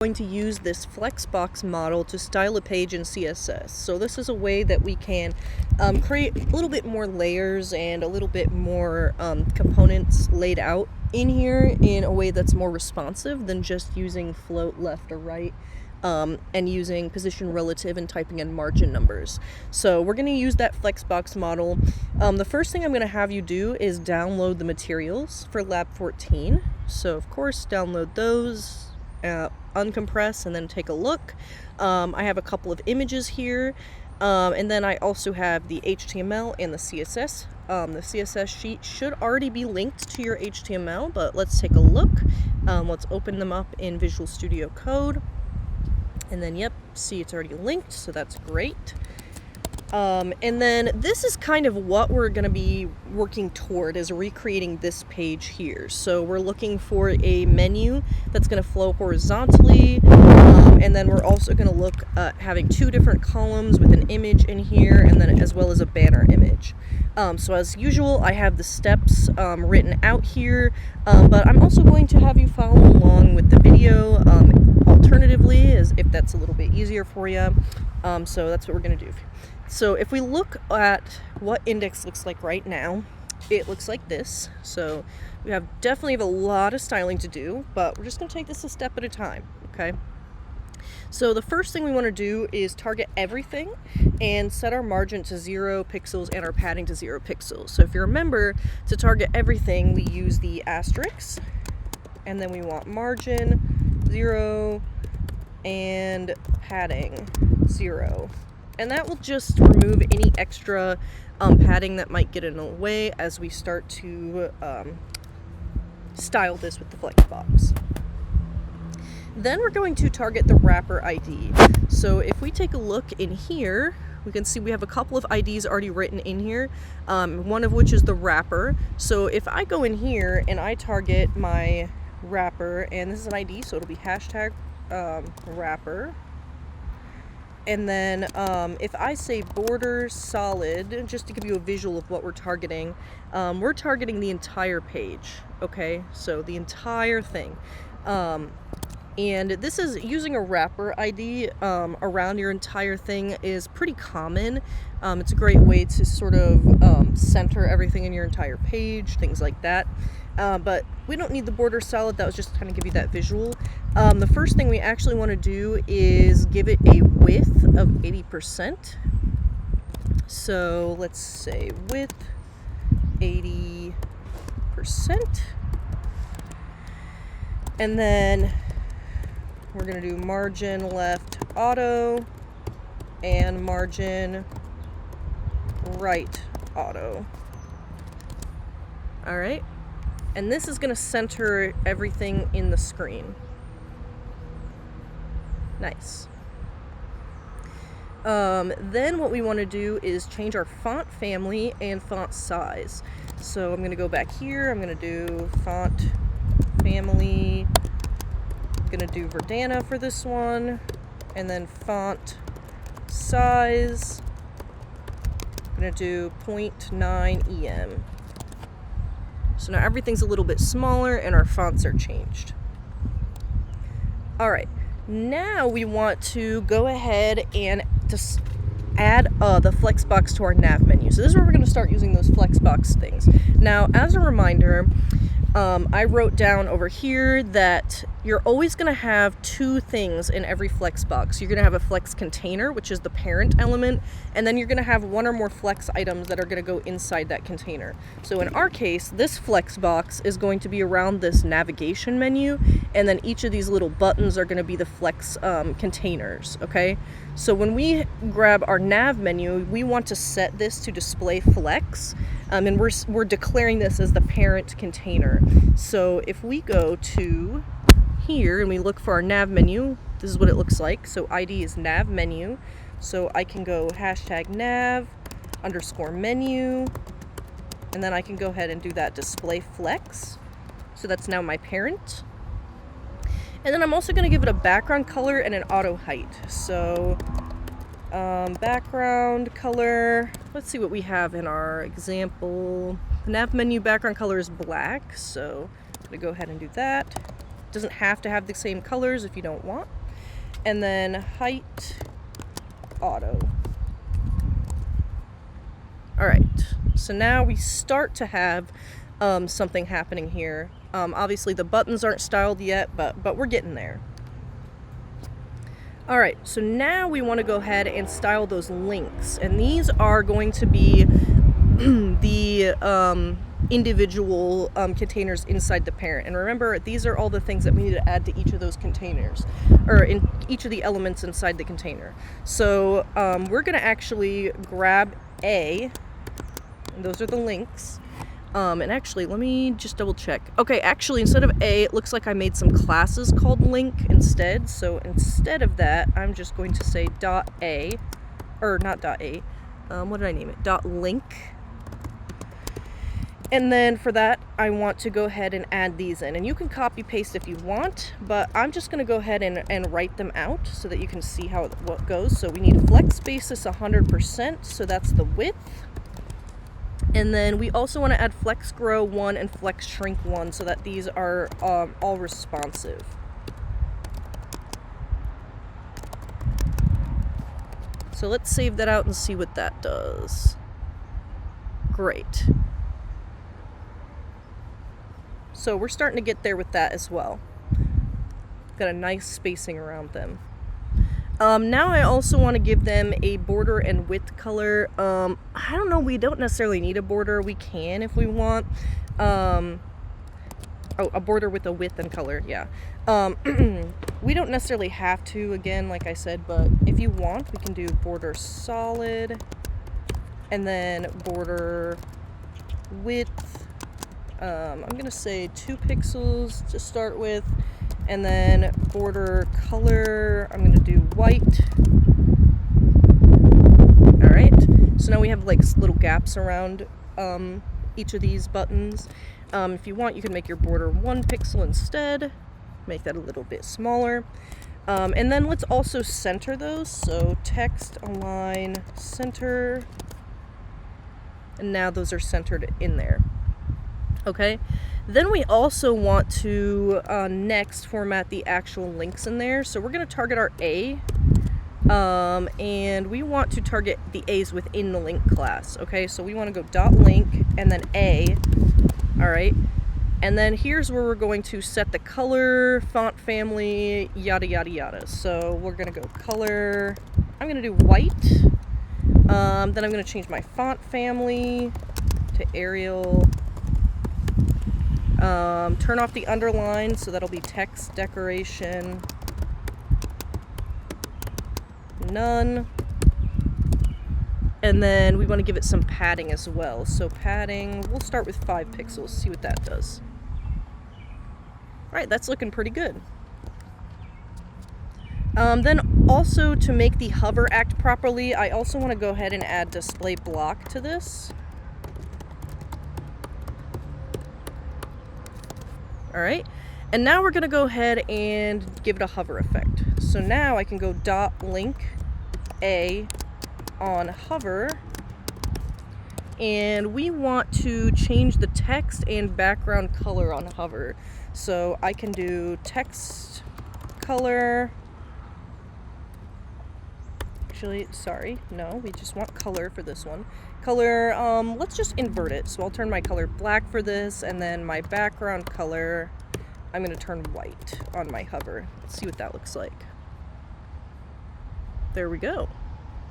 Going to use this Flexbox model to style a page in CSS. So this is a way that we can create a little bit more layers and a little bit more components laid out in here in a way that's more responsive than just using float left or right and using position relative and typing in margin numbers. So we're going to use that Flexbox model. The first thing I'm going to have you do is download the materials for Lab 14. So of course download those, uncompress, and then take a look. I have a couple of images here, and then I also have the HTML and the CSS. The CSS sheet should already be linked to your HTML, but let's take a look. Let's open them up in Visual Studio Code. And then, yep, see it's already linked, so that's great. And then this is kind of what we're going to be working toward, is recreating this page here. So we're looking for a menu that's going to flow horizontally, and then we're also going to look at having two different columns with an image in here, and then as well as a banner image. So as usual, I have the steps written out here, but I'm also going to have you follow along with the video, alternatively, as if that's a little bit easier for you. So that's what we're going to do. So if we look at what index looks like right now, it looks like this. So we definitely have a lot of styling to do, but we're just going to take this a step at a time, okay? So the first thing we want to do is target everything and set our margin to 0 pixels and our padding to 0 pixels. So if you remember, to target everything, we use the asterisk, and then we want margin 0 and padding 0. And that will just remove any extra padding that might get in the way as we start to style this with the Flexbox. Then we're going to target the wrapper ID. So if we take a look in here, we can see we have a couple of IDs already written in here, one of which is the wrapper. So if I go in here and I target my wrapper, and this is an ID, so it'll be hashtag wrapper. And then if I say border solid, just to give you a visual of what we're targeting the entire page, okay? So the entire thing. And this is using a wrapper ID around your entire thing is pretty common. It's a great way to sort of center everything in your entire page, things like that. But we don't need the border solid. That was just to kind of give you that visual. The first thing we actually want to do is give it a width of 80%. So let's say width 80%. And then we're going to do margin left auto and margin right auto. All right. And this is going to center everything in the screen. Nice. Then what we want to do is change our font family and font size. So I'm going to go back here. I'm going to do font family. I'm going to do Verdana for this one. And then font size. I'm going to do 0.9 EM. So now everything's a little bit smaller and our fonts are changed. All right, now we want to go ahead and just add the Flexbox to our nav menu. So this is where we're going to start using those Flexbox things. Now, as a reminder, I wrote down over here that you're always going to have two things in every Flexbox. You're going to have a Flex container, which is the parent element, and then you're going to have one or more Flex items that are going to go inside that container. So in our case, this Flexbox is going to be around this navigation menu, and then each of these little buttons are going to be the Flex containers, okay? So when we grab our nav menu, we want to set this to display Flex, and we're declaring this as the parent container. So if we go to here and we look for our nav menu, this is what it looks like. So ID is nav menu. So I can go hashtag nav _ menu, and then I can go ahead and do that display Flex. So that's now my parent. And then I'm also going to give it a background color and an auto height. So background color, let's see what we have in our example. The nav menu background color is black, so I'm going to go ahead and do that. Doesn't have to have the same colors if you don't want. And then height, auto. All right, so now we start to have something happening here. Obviously the buttons aren't styled yet, but we're getting there. All right, so now we want to go ahead and style those links, and these are going to be the individual containers inside the parent. And remember, these are all the things that we need to add to each of those containers, or in each of the elements inside the container. So we're going to actually grab A, and those are the links. And actually, let me just double check. Okay, actually, instead of A, it looks like I made some classes called link instead. So instead of that, I'm just going to say .a, or not .a, what did I name it? .link. And then for that, I want to go ahead and add these in. And you can copy paste if you want, but I'm just gonna go ahead and write them out so that you can see what goes. So we need flex basis 100%, so that's the width. And then we also want to add flex grow 1 and flex shrink 1 so that these are all responsive. So let's save that out and see what that does. Great. So we're starting to get there with that as well. Got a nice spacing around them. Now I also want to give them a border and width color. I don't know, we don't necessarily need a border. We can if we want. Oh, a border with a width and color, yeah. We don't necessarily have to, again, like I said, but if you want, we can do border solid, and then border width. I'm gonna say 2 pixels to start with. And then border color, I'm going to do white. All right, so now we have like little gaps around each of these buttons. If you want, you can make your border 1 pixel instead, make that a little bit smaller. And then let's also center those. So text, align, center. And now those are centered in there. Okay. Then we also want to next format the actual links in there. So we're going to target our A, and we want to target the A's within the link class. Okay, so we want to go .link and then A. All right, and then here's where we're going to set the color, font family, yada yada yada. So we're going to go color. I'm going to do white. Then I'm going to change my font family to Arial. Turn off the underline, so that'll be text decoration. None. And then we want to give it some padding as well. So padding, we'll start with 5 pixels, see what that does. All right, that's looking pretty good. Then also to make the hover act properly, I also want to go ahead and add display block to this. All right, and now we're going to go ahead and give it a hover effect. So now I can go .link A on hover, and we want to change the text and background color on hover. So I can do text color. Actually, sorry, no, we just want color for this one. Color, let's just invert it. So I'll turn my color black for this, and then my background color, I'm going to turn white on my hover. Let's see what that looks like. There we go.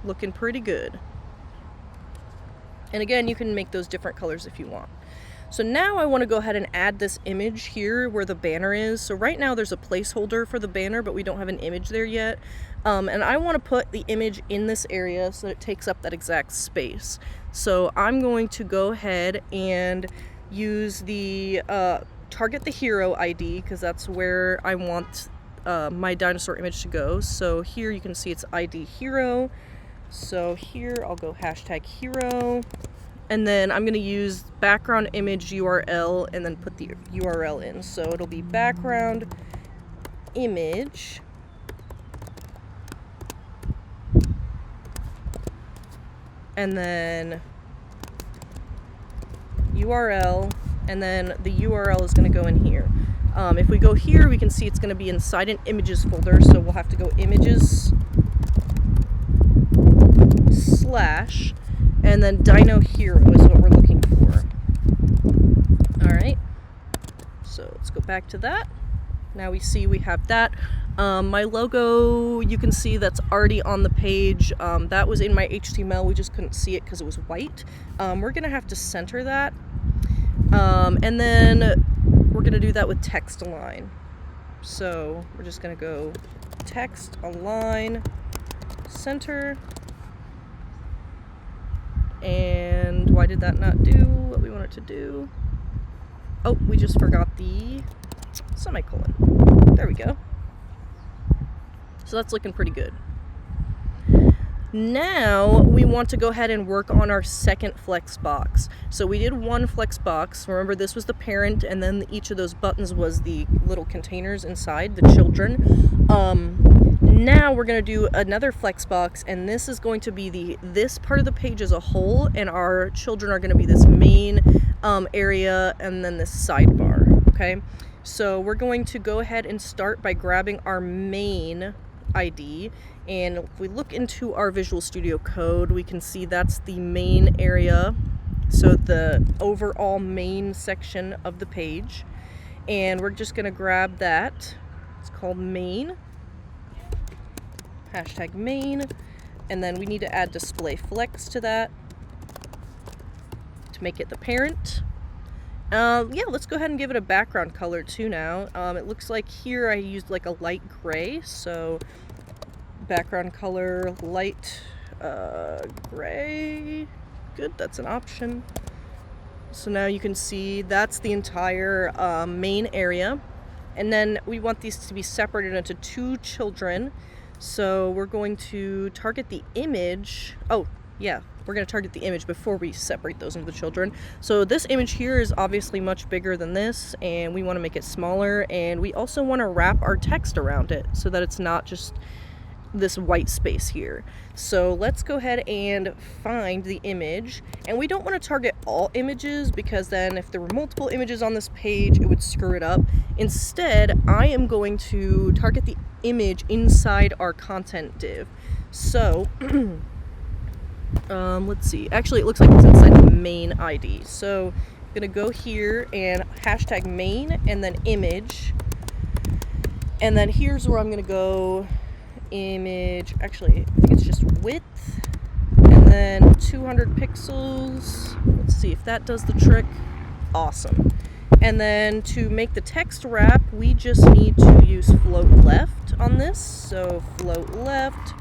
Looking pretty good. And again, you can make those different colors if you want. So now I want to go ahead and add this image here where the banner is. So right now there's a placeholder for the banner, but we don't have an image there yet. And I want to put the image in this area so that it takes up that exact space. So I'm going to go ahead and use the target the hero ID, because that's where I want my dinosaur image to go. So here you can see it's ID hero. So here I'll go hashtag hero. And then I'm going to use background image URL and then put the URL in. So it'll be background image and then URL, and then the URL is going to go in here. If we go here, we can see it's going to be inside an images folder, so we'll have to go images / and then Dino Hero is what we're looking for. Alright, so let's go back to that. Now we see we have that. My logo, you can see that's already on the page. That was in my HTML, we just couldn't see it because it was white. We're going to have to center that. And then we're going to do that with text align. So we're just going to go text align, center. And why did that not do what we wanted to do? Oh, we just forgot the semicolon. There we go. So that's looking pretty good. Now we want to go ahead and work on our second Flexbox. So we did one Flexbox. Remember, this was the parent, and then each of those buttons was the little containers inside, the children. Now we're going to do another Flexbox, and this is going to be this part of the page as a whole, and our children are going to be this main area and then this sidebar, okay? So we're going to go ahead and start by grabbing our main ID, and if we look into our Visual Studio Code, we can see that's the main area, so the overall main section of the page, and we're just going to grab that. It's called main. Hashtag main, and then we need to add display flex to that to make it the parent. Yeah, let's go ahead and give it a background color too now. It looks like here I used like a light gray, so background color light gray. Good, that's an option. So now you can see that's the entire main area, and then we want these to be separated into two children. So we're going to target the image. Oh, yeah, we're going to target the image before we separate those into the children. So this image here is obviously much bigger than this, and we want to make it smaller, and we also want to wrap our text around it so that it's not just this white space here. So let's go ahead and find the image, and we don't want to target all images because then if there were multiple images on this page it would screw it up. Instead, I am going to target the image inside our content div. So let's see, actually it looks like it's inside the main ID. So I'm gonna go here and hashtag main and then image, and then here's where I'm gonna go image, actually I think it's just width, and then 200 pixels. Let's see if that does the trick. Awesome. And then to make the text wrap, we just need to use float left on this. So float left,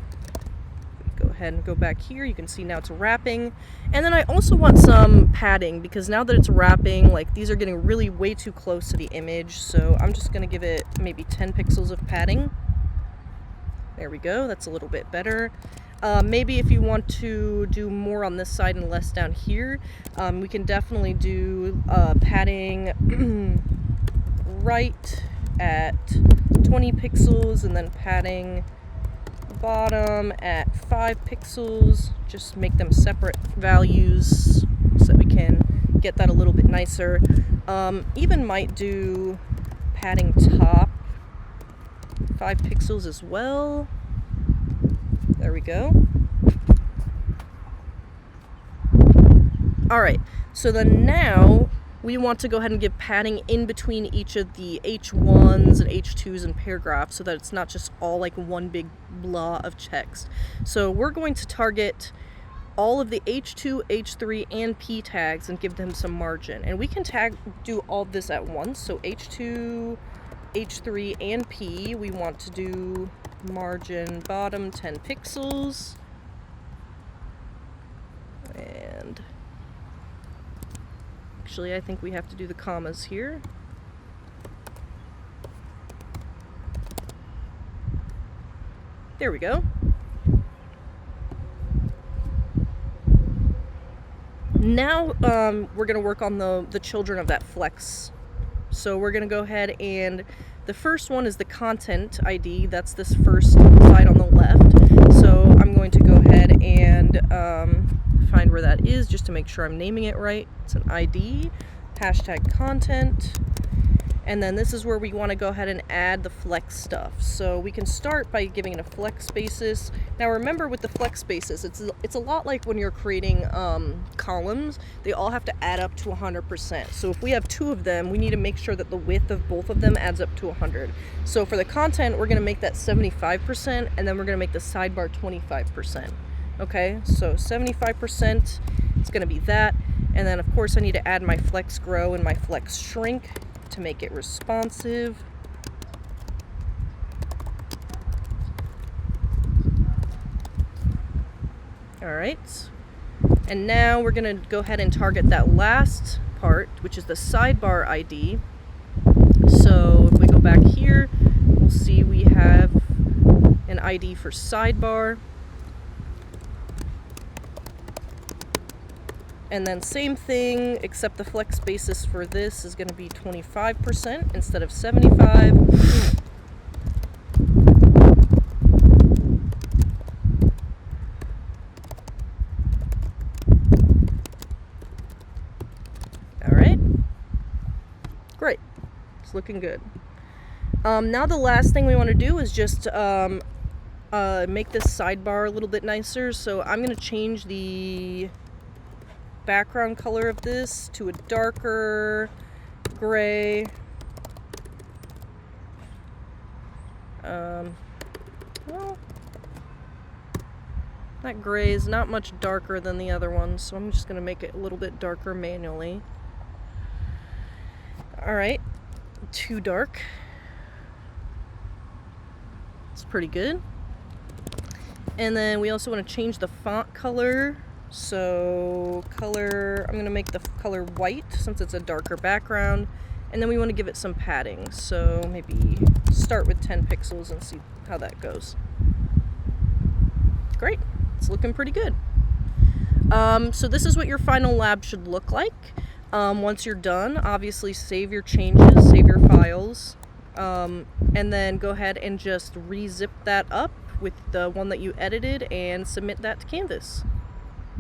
go ahead and go back here, you can see now it's wrapping. And then I also want some padding because now that it's wrapping, like these are getting really way too close to the image, so I'm just gonna give it maybe 10 pixels of padding. There we go, that's a little bit better. Maybe if you want to do more on this side and less down here, we can definitely do padding right at 20 pixels and then padding bottom at 5 pixels. Just make them separate values so that we can get that a little bit nicer. Even might do padding top 5 pixels as well. There we go. Alright, so then now we want to go ahead and give padding in between each of the H1s and H2s and paragraphs so that it's not just all like one big blah of text. So we're going to target all of the H2, H3, and P tags and give them some margin. And we can do all this at once. So H2, H3, and P, we want to do margin bottom 10 pixels. And actually I think we have to do the commas here. There we go. Now we're going to work on the children of that flex. So we're going to go ahead and the first one is the content ID. That's this first side on the left. So I'm going to go ahead and find where that is just to make sure I'm naming it right. It's an ID, hashtag content, And then this is where we want to go ahead and add the flex stuff. So we can start by giving it a flex basis. Now remember, with the flex basis, it's a lot like when you're creating columns. They all have to add up to 100%. So if we have 2 of them, we need to make sure that the width of both of them adds up to 100. So for the content, we're going to make that 75%, and then we're going to make the sidebar 25%. Okay, so 75%, it's going to be that. And then of course I need to add my flex grow and my flex shrink to make it responsive. All right, and now we're gonna go ahead and target that last part, which is the sidebar ID. So if we go back here, we'll see we have an ID for sidebar. And then same thing, except the flex basis for this is going to be 25% instead of 75. All right, great, it's looking good. Now the last thing we want to do is just make this sidebar a little bit nicer. So I'm going to change the background color of this to a darker gray. Well, that gray is not much darker than the other one, so I'm just going to make it a little bit darker manually. Alright, too dark. It's pretty good. And then we also want to change the font color. So color, I'm going to make the color white since it's a darker background, and then we want to give it some padding, so maybe start with 10 pixels and see how that goes. Great, it's looking pretty good. So this is what your final lab should look like. Once you're done, obviously save your changes, save your files, and then go ahead and just re-zip that up with the one that you edited and submit that to Canvas.